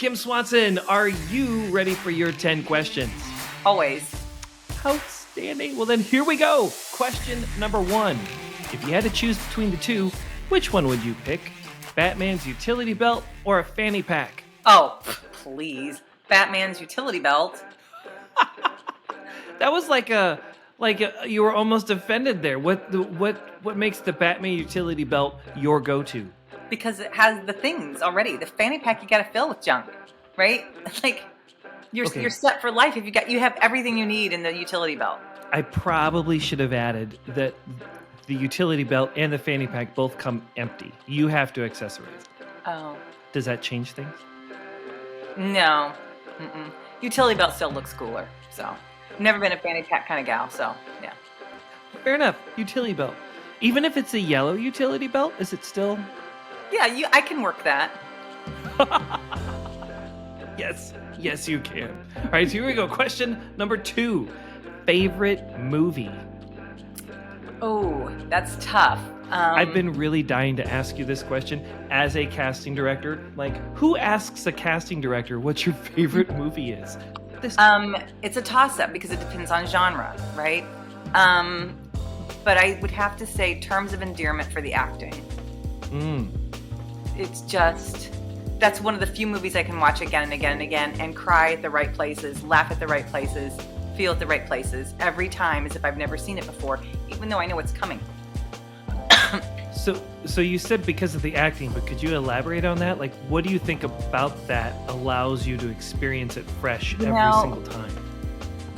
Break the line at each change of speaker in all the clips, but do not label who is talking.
Kim Swanson, are you ready for your 10 questions?
Always.
Outstanding. Well, then here we go. Question number 1. If you had to choose between the two, which one would you pick? Batman's utility belt or a fanny pack?
Oh, please. Batman's utility belt.
That was you were almost offended there. What makes the Batman utility belt your go-to?
Because it has the things already. The fanny pack you got to fill with junk, right? Like you're set for life if you have everything you need in the utility belt.
I probably should have added that the utility belt and the fanny pack both come empty. You have to accessorize.
Oh.
Does that change things?
No. Mm-mm. Utility belt still looks cooler. So, never been a fanny pack kind of gal. So, yeah.
Fair enough. Utility belt. Even if it's a yellow utility belt, is it still?
Yeah, I can work that.
Yes, you can. All right, so here we go. Question number 2. Favorite movie?
Oh, that's tough.
I've been really dying to ask you this question as a casting director. Like, who asks a casting director what your favorite movie is?
It's a toss-up because it depends on genre, right? But I would have to say Terms of Endearment for the acting. It's just, that's one of the few movies I can watch again and again and again and cry at the right places, laugh at the right places, feel at the right places every time as if I've never seen it before, even though I know it's coming.
So you said because of the acting, but could you elaborate on that? Like, what do you think about that allows you to experience it fresh every single time?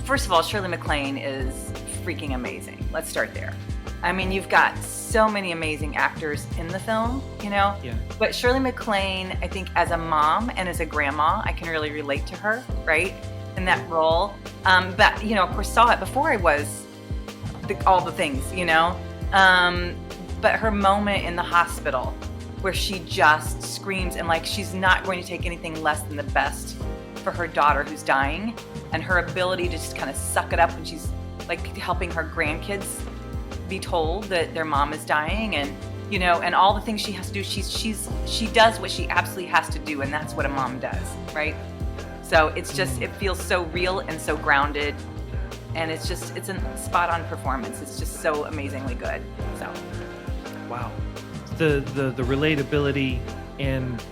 First of all, Shirley MacLaine is freaking amazing. Let's start there. I mean, you've got so many amazing actors in the film,
Yeah.
But Shirley MacLaine, I think as a mom and as a grandma, I can really relate to her, right? In that role. But, of course, saw it before I was all the things, But her moment in the hospital where she just screams and like she's not going to take anything less than the best for her daughter who's dying, and her ability to just kind of suck it up when she's like helping her grandkids be told that their mom is dying, and and all the things she has to do, she does what she absolutely has to do, and that's what a mom does, right? So it's just, it feels so real and so grounded, and it's a spot on performance. It's just so amazingly good. So
wow, the relatability and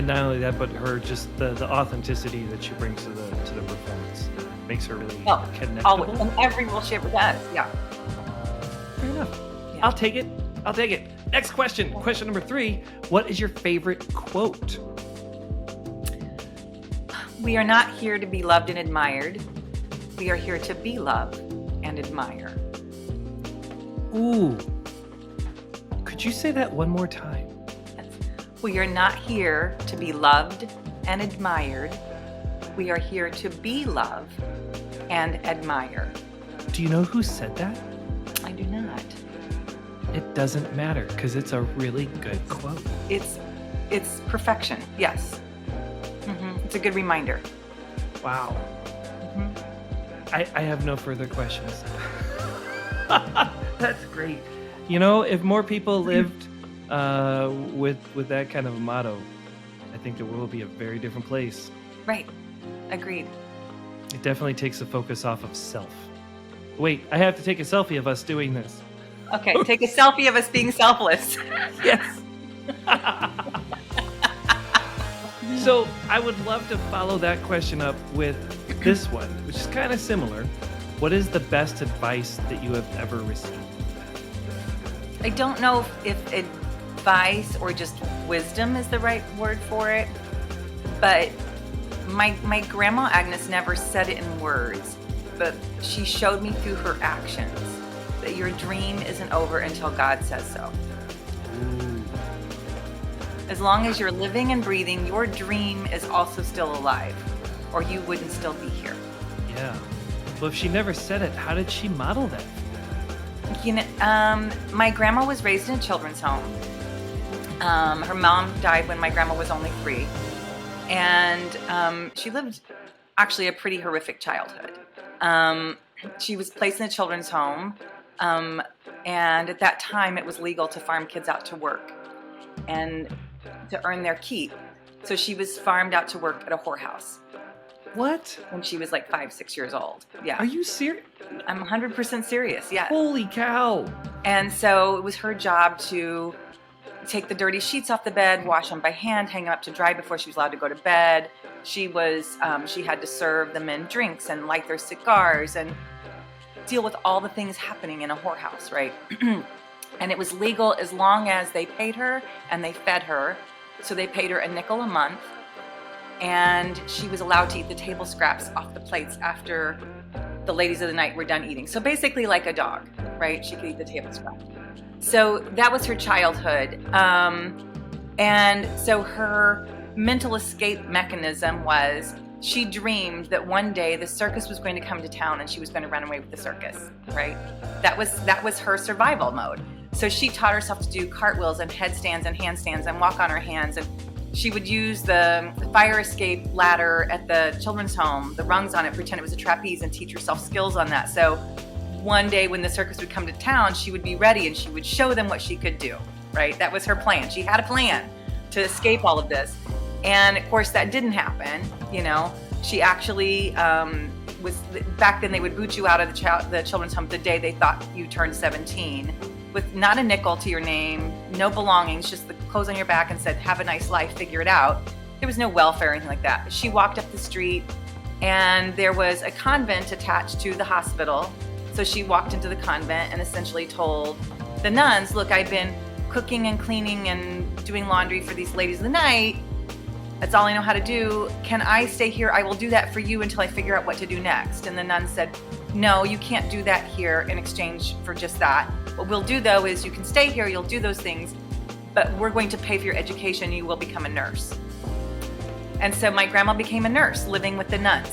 not only that, but her just the authenticity that she brings to the performance makes her really connectable.
Always, in every role she ever does. Yeah.
Fair enough. Yeah. I'll take it. Next question. Question number 3. What is your favorite quote?
We are not here to be loved and admired. We are here to be loved and admire.
Ooh. Could you say that one more time?
We are not here to be loved and admired. We are here to be loved and admire.
Do you know who said that?
I do not.
It doesn't matter because it's a really good quote.
It's perfection. Yes. Mm-hmm. It's a good reminder.
Wow. Mm-hmm. I have no further questions. That's great. If more people lived with that kind of a motto, I think the world would be a very different place.
Right. Agreed.
It definitely takes the focus off of self. Wait, I have to take a selfie of us doing this.
Okay, take a selfie of us being selfless.
Yes. So I would love to follow that question up with this one, which is kind of similar. What is the best advice that you have ever received?
I don't know if advice or just wisdom is the right word for it, but my grandma Agnes never said it in words, but she showed me through her actions that your dream isn't over until God says so.
Ooh.
As long as you're living and breathing, your dream is also still alive, or you wouldn't still be here.
Yeah. Well, if she never said it, how did she model that?
My grandma was raised in a children's home. Her mom died when my grandma was only 3. And she lived actually a pretty horrific childhood. She was placed in a children's home. And at that time, it was legal to farm kids out to work and to earn their keep. So she was farmed out to work at a whorehouse
What?
when she was like 5, 6 years old. Yeah.
Are you serious?
I'm 100% serious. Yeah.
Holy cow!
And so it was her job to take the dirty sheets off the bed, wash them by hand, hang them up to dry before she was allowed to go to bed. She had to serve the men drinks and light their cigars and deal with all the things happening in a whorehouse, right? And it was legal as long as they paid her and they fed her. So they paid her a nickel a month, and she was allowed to eat the table scraps off the plates after the ladies of the night were done eating. So basically like a dog, right? She could eat the table scraps. So that was her childhood. And so her mental escape mechanism was she dreamed that one day the circus was going to come to town and she was going to run away with the circus, right? That was her survival mode. So she taught herself to do cartwheels and headstands and handstands and walk on her hands. And she would use the fire escape ladder at the children's home, the rungs on it, pretend it was a trapeze, and teach herself skills on that. So one day when the circus would come to town, she would be ready and she would show them what she could do, right? That was her plan. She had a plan to escape all of this. And of course that didn't happen. She actually was, back then they would boot you out of the children's home the day they thought you turned 17 with not a nickel to your name, no belongings, just the clothes on your back, and said, have a nice life, figure it out. There was no welfare or anything like that. She walked up the street and there was a convent attached to the hospital. So she walked into the convent and essentially told the nuns, look, I've been cooking and cleaning and doing laundry for these ladies of the night. That's all I know how to do. Can I stay here? I will do that for you until I figure out what to do next. And the nun said, no, you can't do that here in exchange for just that. What we'll do though is you can stay here, you'll do those things, but we're going to pay for your education. You will become a nurse. And so my grandma became a nurse living with the nuns.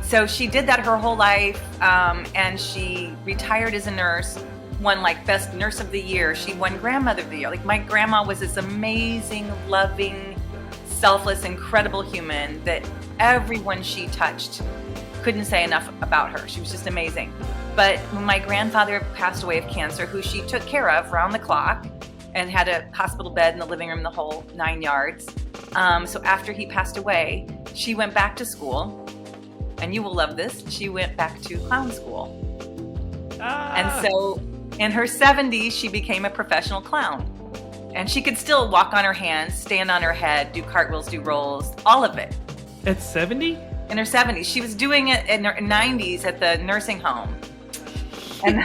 So she did that her whole life, and she retired as a nurse, won like best nurse of the year. She won grandmother of the year. Like my grandma was this amazing, loving, selfless, incredible human that everyone she touched couldn't say enough about her. She was just amazing. But when my grandfather passed away of cancer, who she took care of round the clock and had a hospital bed in the living room, the whole 9 yards. So after he passed away, she went back to school. And you will love this. She went back to clown school. And so in her 70s, she became a professional clown. And she could still walk on her hands, stand on her head, do cartwheels, do rolls, all of it.
At 70?
In her 70s. She was doing it in her 90s at the nursing home. And,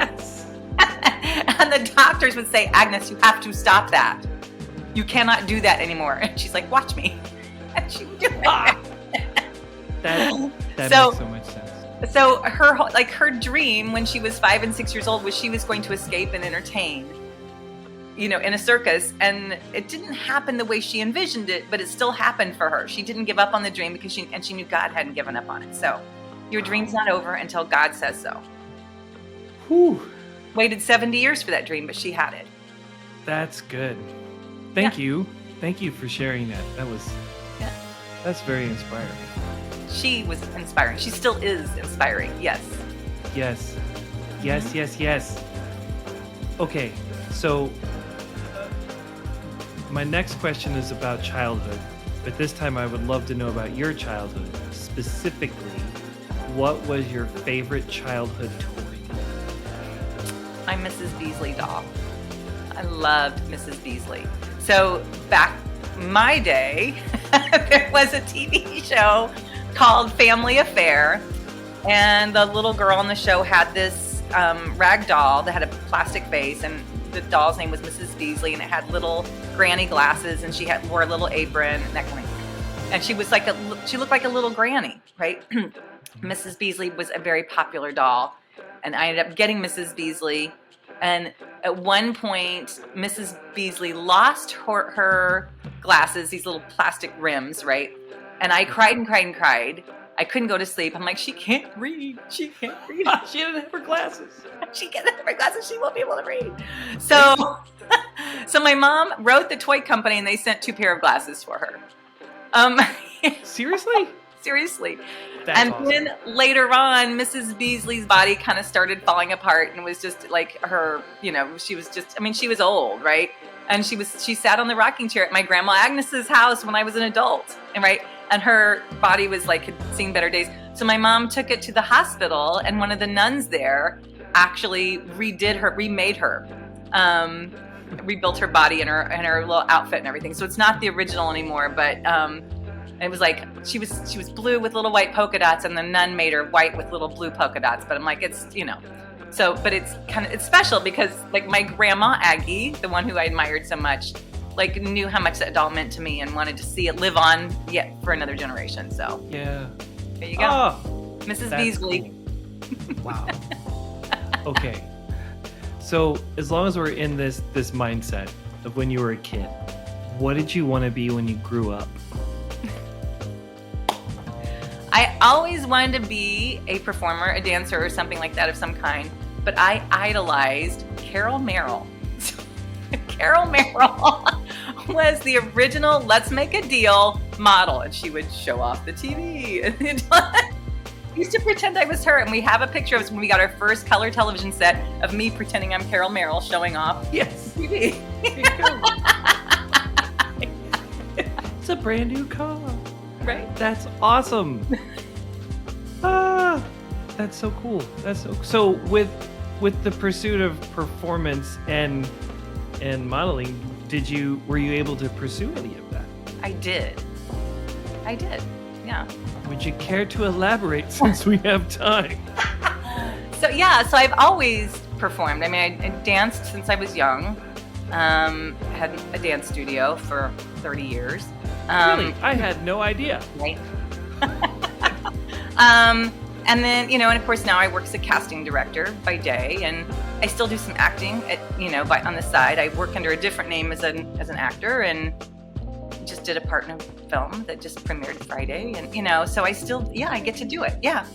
and the doctors would say, Agnes, you have to stop that. You cannot do that anymore. And she's like, watch me. And she would do it.
That makes so much sense.
So her dream when she was 5 and 6 years old was she was going to escape and entertain, in a circus. And it didn't happen the way she envisioned it, but it still happened for her. She didn't give up on the dream because she knew God hadn't given up on it. So your dream's not over until God says so.
Whew.
Waited 70 years for that dream, but she had it.
That's good. Thank you. Thank you for sharing that. That's very inspiring.
She was inspiring. She still is inspiring. Yes.
Yes. Yes, yes, yes. Okay, so my next question is about childhood, but this time I would love to know about your childhood. Specifically, what was your favorite childhood toy?
My Mrs. Beasley doll. I loved Mrs. Beasley. So back my day, there was a TV show called Family Affair, and the little girl on the show had this rag doll that had a plastic face, and the doll's name was Mrs. Beasley, and it had little granny glasses, and she wore a little apron and that kind of thing. And she looked like a little granny, right? Mrs. Beasley was a very popular doll, and I ended up getting Mrs. Beasley. And at one point, Mrs. Beasley lost her glasses, these little plastic rims, right? And I cried and cried and cried. I couldn't go to sleep. I'm like, she can't read. She can't read.
She didn't have her glasses.
She can't have her glasses. She won't be able to read. So my mom wrote the toy company, and they sent 2 pair of glasses for her.
Seriously?
Seriously.
That's
and
awesome.
then later on, Mrs. Beasley's body kind of started falling apart, and was just like her, she was just, she was old, right? And she sat on the rocking chair at my grandma Agnes's house when I was an adult, and right, and her body was like had seen better days. So my mom took it to the hospital, and one of the nuns there actually remade her, rebuilt her body and her little outfit and everything. So it's not the original anymore, but it was like she was blue with little white polka dots, and the nun made her white with little blue polka dots. But I'm like, it's so, but it's special because like my grandma Aggie, the one who I admired so much, like knew how much that doll meant to me and wanted to see it live on yet for another generation. So
Yeah.
there you go, Mrs. Beasley.
Cool. Wow. Okay. So as long as we're in this mindset of when you were a kid, what did you want to be when you grew up?
I always wanted to be a performer, a dancer, or something like that of some kind. But I idolized Carol Merrill. Carol Merrill was the original Let's Make a Deal model, and she would show off the TV. I used to pretend I was her, and we have a picture of us when we got our first color television set of me pretending I'm Carol Merrill showing off
Yes.
TV.
It's a brand new car.
Right?
That's awesome. That's so cool. That's so with the pursuit of performance and modeling, were you able to pursue any of that?
I did. Yeah.
Would you care to elaborate since we have time?
So I've always performed. I mean, I danced since I was young. Had a dance studio for 30 years.
Really? I had no idea.
Right. And then, and of course now I work as a casting director by day, and I still do some acting on the side. I work under a different name as an actor, and just did a part in a film that just premiered Friday, and so I still, I get to do it. Yeah.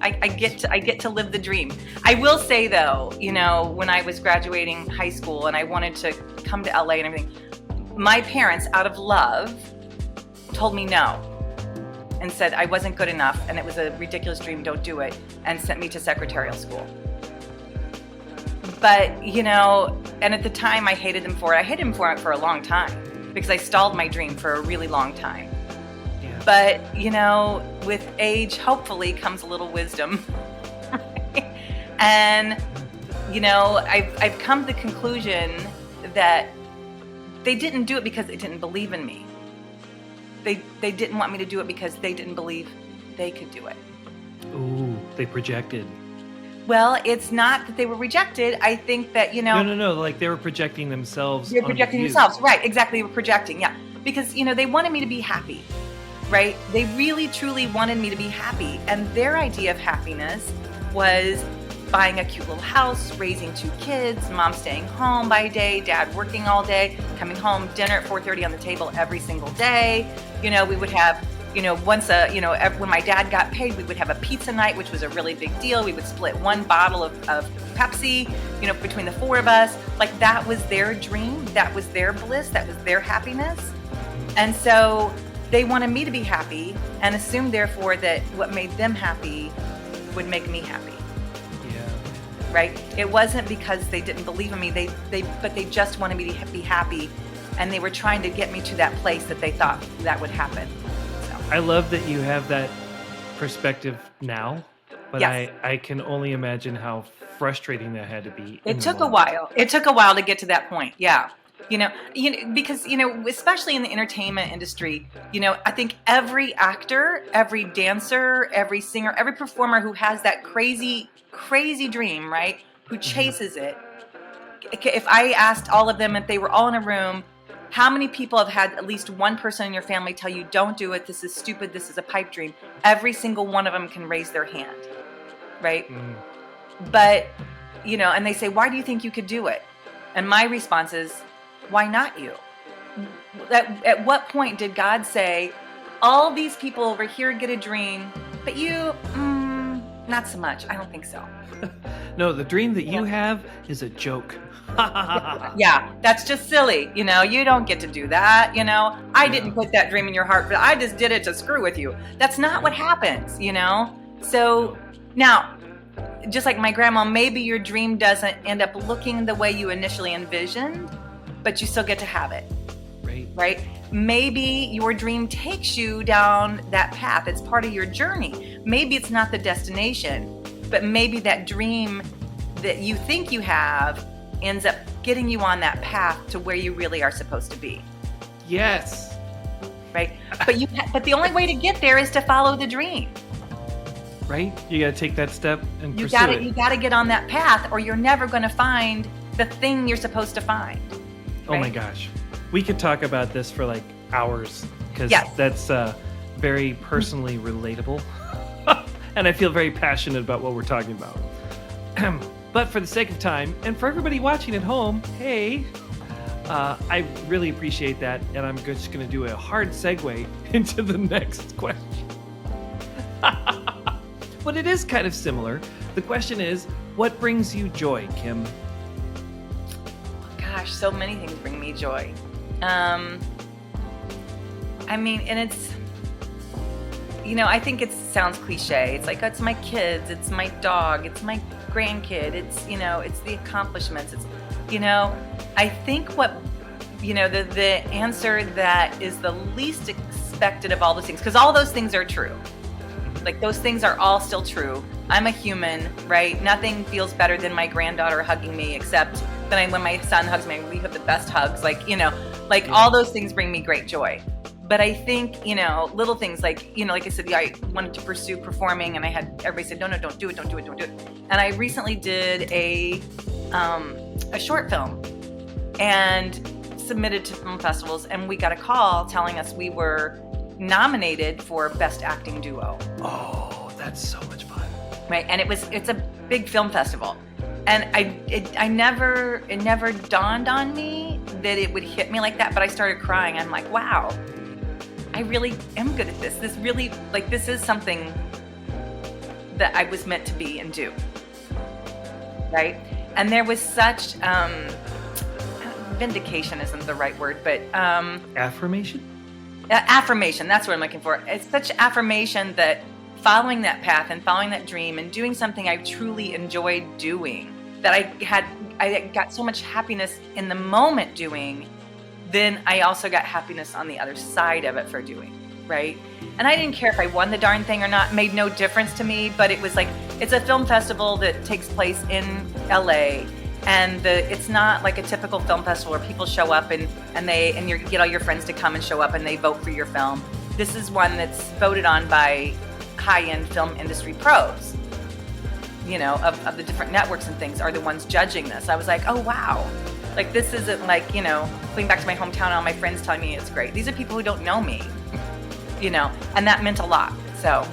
I get to live the dream. I will say though, when I was graduating high school and I wanted to come to LA and everything, my parents, out of love, told me no and said I wasn't good enough and it was a ridiculous dream, don't do it, and sent me to secretarial school. But, and at the time I hated them for it. I hated them for it for a long time because I stalled my dream for a really long time.
Yeah.
But, with age, hopefully, comes a little wisdom. And, I've come to the conclusion that they didn't do it because they didn't believe in me. They didn't want me to do it because they didn't believe they could do it.
Ooh, they projected.
Well, it's not that they were rejected. I think that,
No. Like they were projecting themselves.
They're projecting themselves. Right, exactly. They were projecting, yeah. Because, they wanted me to be happy, right? They really, truly wanted me to be happy. And their idea of happiness was buying a cute little house, raising 2 kids, mom staying home by day, dad working all day, coming home, dinner at 4:30 on the table every single day. We would have, once when my dad got paid, we would have a pizza night, which was a really big deal. We would split 1 bottle of Pepsi, between the 4 of us. Like that was their dream. That was their bliss. That was their happiness. And so they wanted me to be happy and assumed therefore that what made them happy would make me happy. Right? It wasn't because they didn't believe in me. But they just wanted me to be happy, and they were trying to get me to that place that they thought that would happen. So.
I love that you have that perspective now, but
Yes.
I can only imagine how frustrating that had to be.
It took a while. It took a while to get to that point. Yeah. Because especially in the entertainment industry, I think every actor, every dancer, every singer, every performer who has that crazy dream, right? Who chases it. If I asked all of them, if they were all in a room, how many people have had at least one person in your family tell you, don't do it, this is stupid, this is a pipe dream? Every single one of them can raise their hand, right? Mm. But, and they say, why do you think you could do it? And my response is, why not you? At what point did God say, all these people over here get a dream, but you, not so much. I don't think so.
No, the dream that you have is a joke.
Yeah, that's just silly. You don't get to do that. I didn't put that dream in your heart, but I just did it to screw with you. That's not what happens, So now, just like my grandma, maybe your dream doesn't end up looking the way you initially envisioned, but you still get to have it.
Right.
Right? Maybe your dream takes you down that path. It's part of your journey. Maybe it's not the destination, but maybe that dream that you think you have ends up getting you on that path to where you really are supposed to be.
Yes.
Right? But the only way to get there is to follow the dream.
Right? You got to take that step and
You
pursue it.
got to get on that path, or you're never going to find the thing you're supposed to find.
Oh my
right?
gosh. We could talk about this for like hours because
Yes.
that's very personally relatable. And I feel very passionate about what we're talking about. But for the sake of time and for everybody watching at home, hey, I really appreciate that. And I'm just going to do a hard segue into the next question. But it is kind of similar. The question is, what brings you joy, Kim?
Gosh, so many things bring me joy. I mean, and it's, I think it sounds cliche. It's like, oh, it's my kids, it's my dog, it's my grandkid, it's, it's the accomplishments. It's, I think what, the answer that is the least expected of all those things, because all those things are true. Like, those things are all still true. I'm a human, right? Nothing feels better than my granddaughter hugging me, except when my son hugs me, we have the best hugs. Like, all those things bring me great joy. But I think, little things like, like I said, I wanted to pursue performing, and I had everybody said, no, don't do it. And I recently did a short film and submitted to film festivals, and we got a call telling us we were nominated for Best Acting Duo.
Oh, that's so much fun.
Right, and it's a big film festival, and it never dawned on me that it would hit me like that. But I started crying. I'm like, wow, I really am good at this. This really, this is something that I was meant to be and do. Right, and there was such vindication isn't the right word, but
Affirmation.
Affirmation, that's what I'm looking for. It's such affirmation that following that path and following that dream and doing something I truly enjoyed doing, that I got so much happiness in the moment doing, then I also got happiness on the other side of it for doing, right? And I didn't care if I won the darn thing or not, made no difference to me, but it was like, it's a film festival that takes place in LA. And it's not like a typical film festival where people show up and you get all your friends to come and show up and they vote for your film. This is one that's voted on by high-end film industry pros, of the different networks and things are the ones judging this. I was like, oh, wow. Like, this isn't like, going back to my hometown and all my friends telling me it's great. These are people who don't know me, and that meant a lot. So.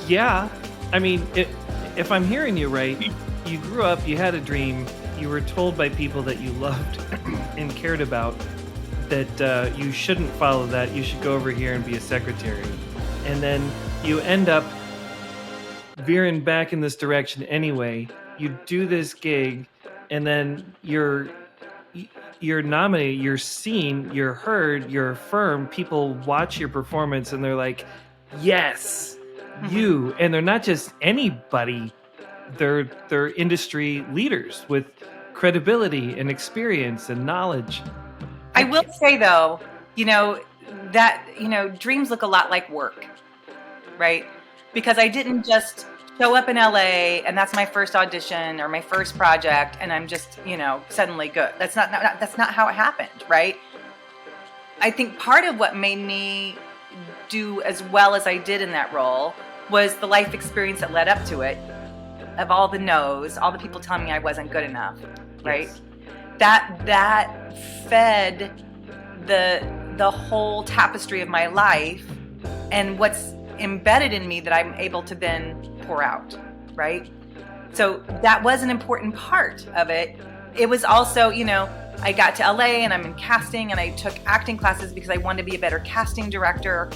Yeah. I mean, if I'm hearing you right, you grew up, you had a dream, you were told by people that you loved and cared about that you shouldn't follow that, you should go over here and be a secretary. And then you end up veering back in this direction anyway. You do this gig, and then you're nominated, you're seen, you're heard, you're affirmed, people watch your performance and they're like, yes, you. And they're not just anybody. They're industry leaders with credibility and experience and knowledge.
I will say though, that dreams look a lot like work, right? Because I didn't just show up in LA and that's my first audition or my first project and I'm just suddenly good. That's not how it happened, right? I think part of what made me do as well as I did in that role was the life experience that led up to it. Of all the no's, all the people telling me I wasn't good enough, right? Yes. That fed the whole tapestry of my life and what's embedded in me that I'm able to then pour out, right? So that was an important part of it. It was also, I got to LA and I'm in casting and I took acting classes because I wanted to be a better casting director.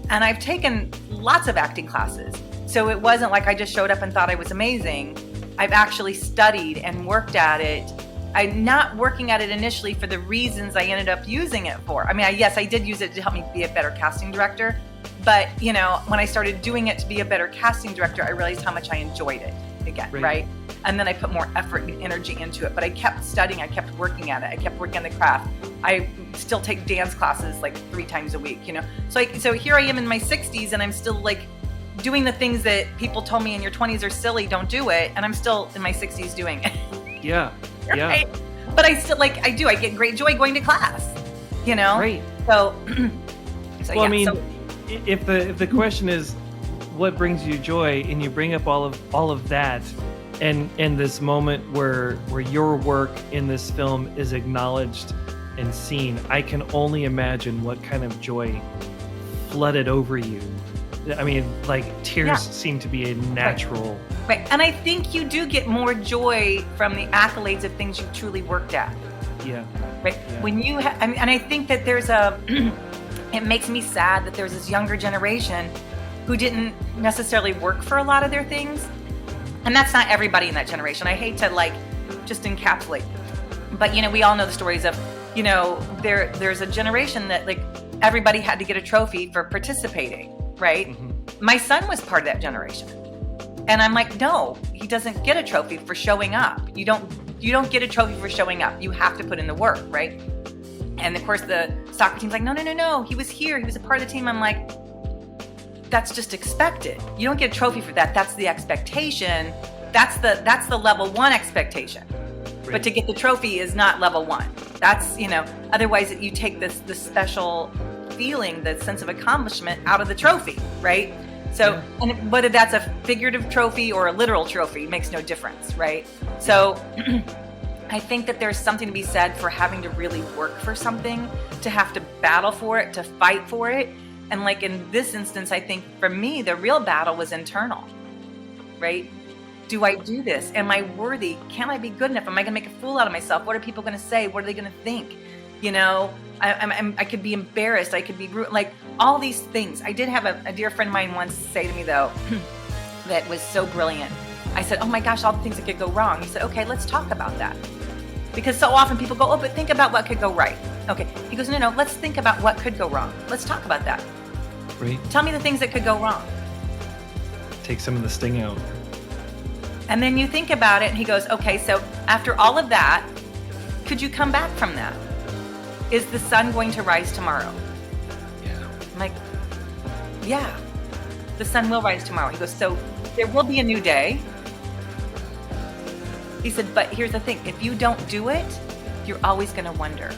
And I've taken lots of acting classes. So it wasn't like I just showed up and thought I was amazing. I've actually studied and worked at it. I'm not working at it initially for the reasons I ended up using it for. I mean, yes, I did use it to help me be a better casting director. But, when I started doing it to be a better casting director, I realized how much I enjoyed it. again, right? And then I put more effort and energy into it. But I kept studying, I kept working at it, I kept working on the craft. I still take dance classes like 3 times a week, you know? So here I am in my 60s and I'm still like doing the things that people told me in your 20s are silly, don't do it. And I'm still in my 60s doing it.
Yeah.
Right? But I still I get great joy going to class, you know?
Right.
So,
well, yeah, I mean, if the question is what brings you joy, and you bring up all of that, and this moment where your work in this film is acknowledged and seen, I can only imagine what kind of joy flooded over you. I mean, like tears seem to be a natural.
Right. And I think you do get more joy from the accolades of things you truly worked at.
Yeah.
Right.
Yeah.
When you, and I think that there's it makes me sad that there's this younger generation who didn't necessarily work for a lot of their things. And that's not everybody in that generation. I hate to just encapsulate. But, you know, we all know the stories of, you know, there's a generation that everybody had to get a trophy for participating, right? Mm-hmm. My son was part of that generation. And I'm like, no, he doesn't get a trophy for showing up. You don't get a trophy for showing up. You have to put in the work, right? And of course the soccer team's like, no, he was here. He was a part of the team. I'm like, that's just expected. You don't get a trophy for that. That's the expectation. That's the level 1 expectation. Right. But to get the trophy is not level 1. That's, you know, otherwise you take this special feeling, the sense of accomplishment out of the trophy, right? So, and whether that's a figurative trophy or a literal trophy makes no difference, right? So I think that there's something to be said for having to really work for something, to have to battle for it, to fight for it. And like in this instance, I think for me, the real battle was internal, right? Do I do this? Am I worthy? Can I be good enough? Am I going to make a fool out of myself? What are people going to say? What are they going to think? You know, I could be embarrassed. I could be like all these things. I did have a dear friend of mine once say to me though, that was so brilliant. I said, oh my gosh, all the things that could go wrong. He said, okay, let's talk about that. Because so often people go, oh, but think about what could go right. Okay. He goes, no, let's think about what could go wrong. Let's talk about that.
Right.
Tell me the things that could go wrong.
Take some of the sting out.
And then you think about it and he goes, okay, so after all of that, could you come back from that? Is the sun going to rise tomorrow?
Yeah.
I'm like, yeah, the sun will rise tomorrow. He goes, so there will be a new day. He said, but here's the thing. If you don't do it, you're always going to wonder.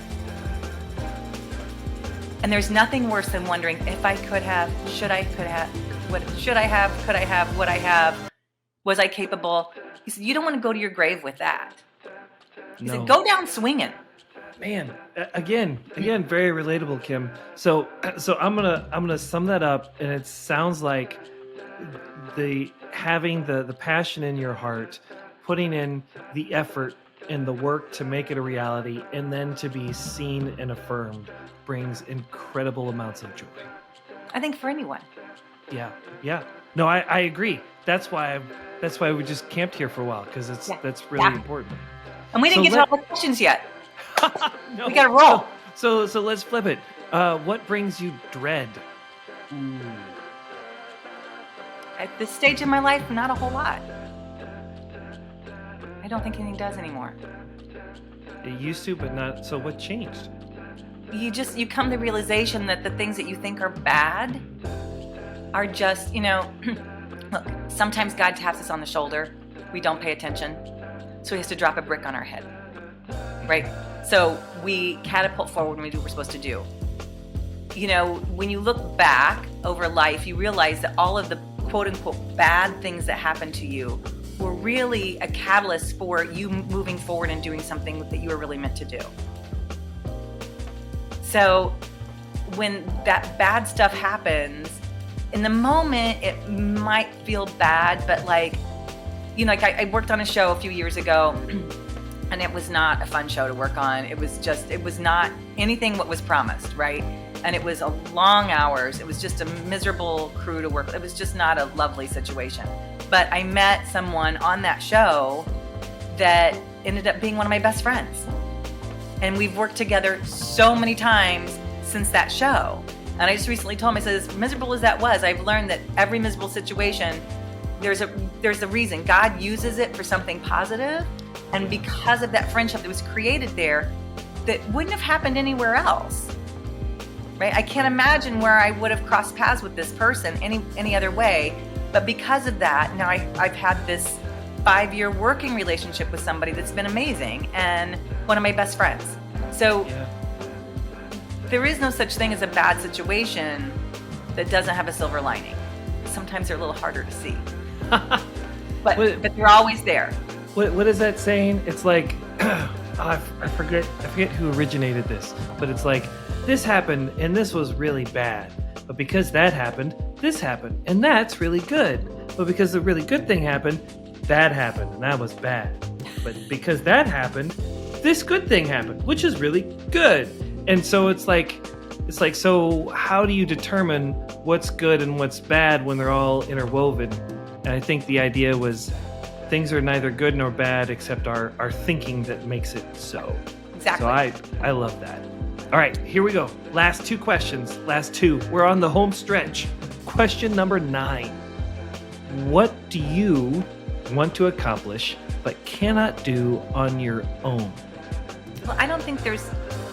And there's nothing worse than wondering if I could have, should I, could have, what should I have, could I have, would I have, was I capable? He said, you don't want to go to your grave with that. He said, go down swinging.
Man, again, very relatable, Kim. So I'm gonna sum that up, and it sounds like having the passion in your heart, putting in the effort and the work to make it a reality, and then to be seen and affirmed brings incredible amounts of joy.
I think for anyone.
Yeah. No, I agree. That's why we just camped here for a while, because that's really important.
And we didn't get to all the questions yet.
No,
we got to roll.
So let's flip it. What brings you dread? Ooh.
At this stage in my life, not a whole lot. I don't think anything does anymore.
It used to, but not. So what changed?
You come to the realization that the things that you think are bad are just, look, sometimes God taps us on the shoulder. We don't pay attention. So he has to drop a brick on our head, right? So we catapult forward when we do what we're supposed to do. When you look back over life, you realize that all of the quote unquote bad things that happened to you were really a catalyst for you moving forward and doing something that you were really meant to do. So when that bad stuff happens, in the moment it might feel bad, but I worked on a show a few years ago and it was not a fun show to work on. It was not anything what was promised, right? And it was a long hours. It was just a miserable crew to work with. It was just not a lovely situation. But I met someone on that show that ended up being one of my best friends. And we've worked together so many times since that show. And I just recently told him, I said, as miserable as that was, I've learned that every miserable situation there's a reason. God uses it for something positive, and because of that friendship that was created there, that wouldn't have happened anywhere else. Right? I can't imagine where I would have crossed paths with this person any other way. But because of that, now I've had this 5-year working relationship with somebody that's been amazing and one of my best friends. So there is no such thing as a bad situation that doesn't have a silver lining. Sometimes they're a little harder to see, but they're always there.
What is that saying? It's like, I forget who originated this, but it's like, this happened and this was really bad, but because that happened, this happened, and that's really good. But because the really good thing happened, that happened, and that was bad. But because that happened, this good thing happened, which is really good. And so it's like, so how do you determine what's good and what's bad when they're all interwoven? And I think the idea was things are neither good nor bad except our thinking that makes it so.
Exactly.
So I love that. All right, here we go. Last 2 questions. Last 2. We're on the home stretch. Question number 9. What do you want to accomplish but cannot do on your own?
Well, I don't think there's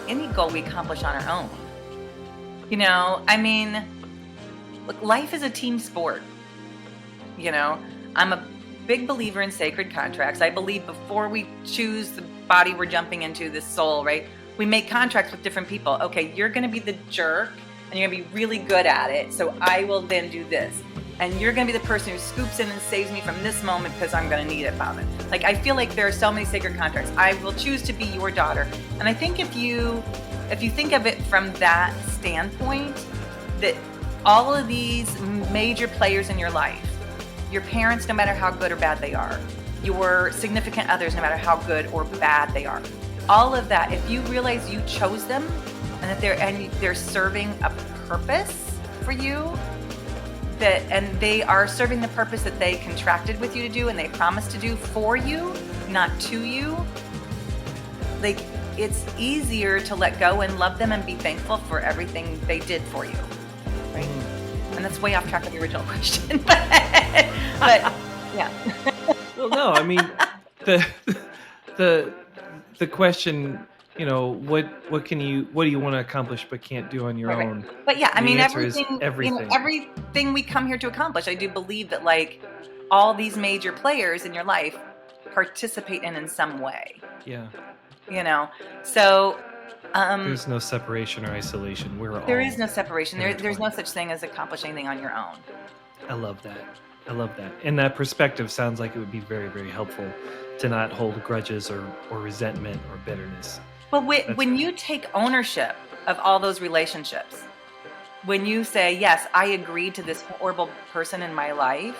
any goal we accomplish on our own. You know, I mean, look, life is a team sport. You know, I'm a big believer in sacred contracts. I believe before we choose the body we're jumping into, this soul, right? We make contracts with different people. Okay, you're going to be the jerk and you're going to be really good at it. So I will then do this. And you're going to be the person who scoops in and saves me from this moment because I'm going to need it about it. Like, I feel like there are so many sacred contracts. I will choose to be your daughter. And I think if you think of it from that standpoint, that all of these major players in your life, your parents, no matter how good or bad they are, your significant others, no matter how good or bad they are, all of that, if you realize you chose them and that they're serving a purpose for you, and they are serving the purpose that they contracted with you to do and they promised to do for you, not to you, like, it's easier to let go and love them and be thankful for everything they did for you, right? And that's way off track of the original question, but yeah.
Well, no, I mean, the question, you know, what do you want to accomplish but can't do on your own?
But yeah, I mean,
everything.
You know, everything we come here to accomplish, I do believe that, like, all these major players in your life participate in some way.
Yeah.
You know, so
there's no separation or isolation.
There is no separation. There's no such thing as accomplishing anything on your own.
I love that. And that perspective sounds like it would be very, very helpful to not hold grudges or resentment or bitterness.
Well, when you take ownership of all those relationships, when you say, yes, I agreed to this horrible person in my life,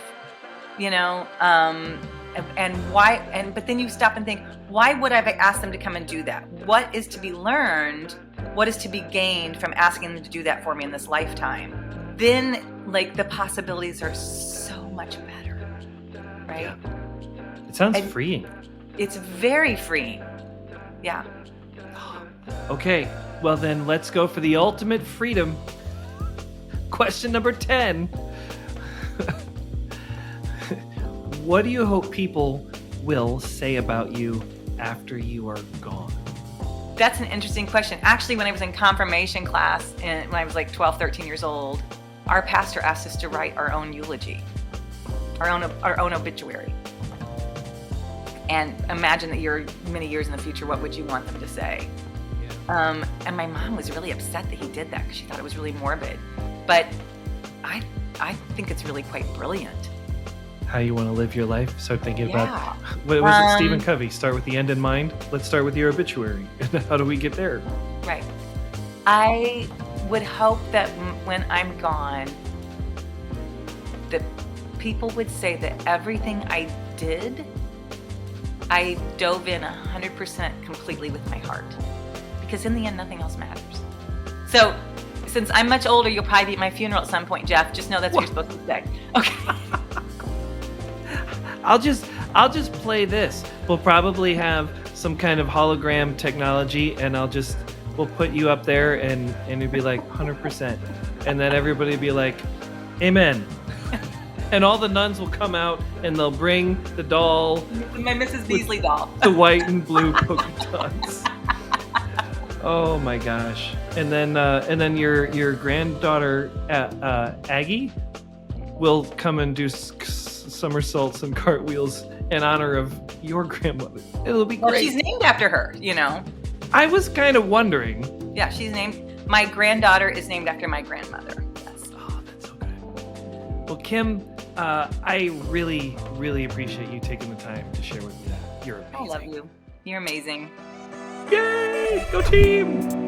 you know, and why, but then you stop and think, why would I have asked them to come and do that? What is to be learned? What is to be gained from asking them to do that for me in this lifetime? Then, like, the possibilities are so much better, right?
Yeah. It sounds freeing.
It's very freeing. Yeah.
Okay, well then let's go for the ultimate freedom. Question number 10. What do you hope people will say about you after you are gone?
That's an interesting question. Actually, when I was in confirmation class, and when I was like 12, 13 years old, our pastor asked us to write our own eulogy, our own obituary. And imagine that you're many years in the future, what would you want them to say? Yeah. And my mom was really upset that he did that because she thought it was really morbid. But I think it's really quite brilliant.
How you want to live your life? Start thinking about, what was it, Stephen Covey? Start with the end in mind. Let's start with your obituary. How do we get there?
Right. I would hope that when I'm gone, that people would say that everything I did, I dove in 100% completely with my heart. Because in the end, nothing else matters. So, since I'm much older, you'll probably be at my funeral at some point, Jeff. Just know that's what you're supposed to say. Okay.
I'll just play this. We'll probably have some kind of hologram technology, and we'll put you up there, and it'd be like 100%, and then everybody would be like, "Amen." And all the nuns will come out and they'll bring the doll,
My Mrs. Beasley doll.
the white and blue polka dots. Oh my gosh! And then your granddaughter Aggie will come and do somersaults and cartwheels in honor of your grandmother. It'll be great.
Well, she's named after her, you know.
I was kind of wondering.
Yeah, she's named. My granddaughter is named after my grandmother. Yes.
Oh, that's so good. Well, Kim, I really, really appreciate you taking the time to share with me. You're amazing.
I love you. You're amazing.
Yay! Go team!